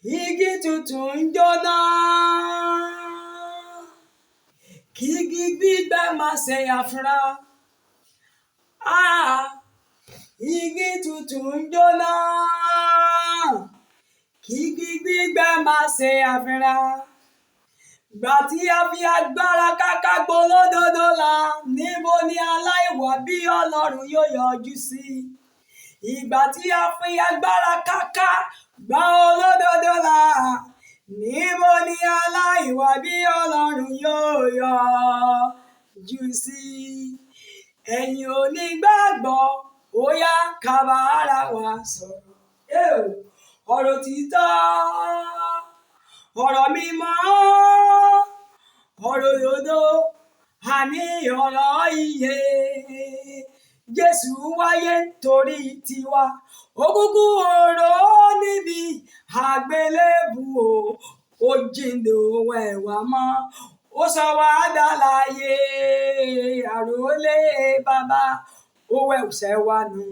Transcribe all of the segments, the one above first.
igi tuntun ń jóná kí igi gbígbẹ má ṣe àfúrá. Igi tuntun ń jóná kí igi gbígbẹ má ṣe àfúrá. Gbà tí a fi agbára káká gbólódodo là, níbo ni aláìwà bí Ọlọ́run yóò yọjú sí? Ìgbà tí a fi agbára káká gbá olódodo là, níbo ni aláìwà bí Ọlọ́run yóò yọjú sí? Ẹ̀yin onígbàgbọ́, ó yá ká bá ara wa sọ̀rọ̀. Ọ̀rọ̀ òtítọ́, ọ̀rọ̀ mímọ́, ọ̀rọ̀ òdodo, àní ọ̀rọ̀ ìyè. Jésù wáyé torí tiwa, ó kúkú oró níbi àgbélébùú, ó jíǹde ó wẹ̀ wá mọ́, ó sọ wá dàláyé, àrólé bàbá, ó wẹ̀ ẹ̀ṣẹ̀ wa nù.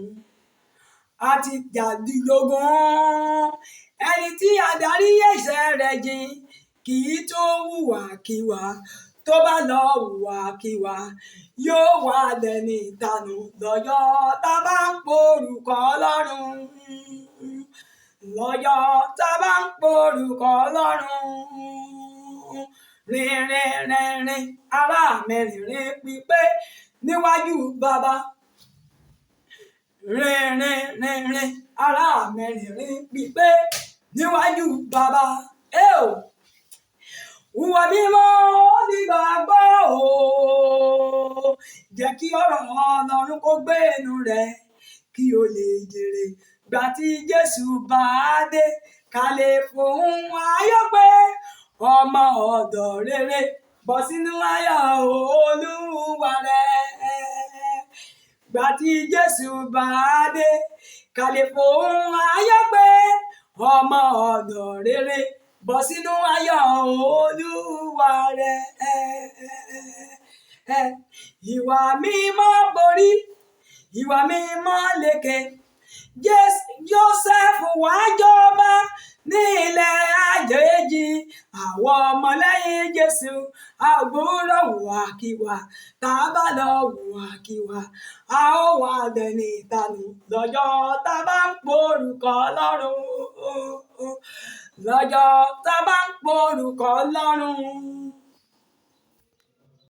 Àti jàdídógún ẹni tí adarí ẹ̀ṣẹ̀ rẹ̀ jìn kì í tó hùwàkiwà, tó bá lọ hùwàkiwà yóò wá dẹni ìtanù lọ́jọ́ tá bá ń porúkọ Ọlọ́run. Lọ́jọ́ tá bá ń porúkọ Ọlọ́run. Rìn ará mi rìn pípé níwájú bàbá. Rìn ará mi rìn pípé níwájú bàbá. Hùwà mímọ́ onígbàgbọ́ o, jẹ́ kí ọ̀rọ̀ Ọlọ́run kó gbé inú rẹ̀ kí o lè jèrè. Gbà tí Jésù bá dé, ká lè fohùn ayọ̀ pé ọmọ ọ̀dọ̀ rere bọ́ sínú ayọ̀ Olúwa rẹ̀. Gbà tí Jésù bá dé, ká lè fohùn ayọ̀ pé ọmọ ọ̀dọ̀ rere bọ́ sínú ayọ̀ Olúwa rẹ̀. Ìwà mímọ́ borí, ìwà mímọ́ lékè. Jósẹ́fù wá jọba ní ilẹ̀ àjèjì. Àwọn ọmọlẹ́yìn Jésù a ò gbúdọ̀ hùwàkiwà. Tá a bá lọ hùwàkiwà, a ó wá dẹni ìtanù lọ́jọ́ tá bá ń porúkọ Ọlọ́run. Lọ́jọ́ tá bá ń porúkọ Ọlọ́run.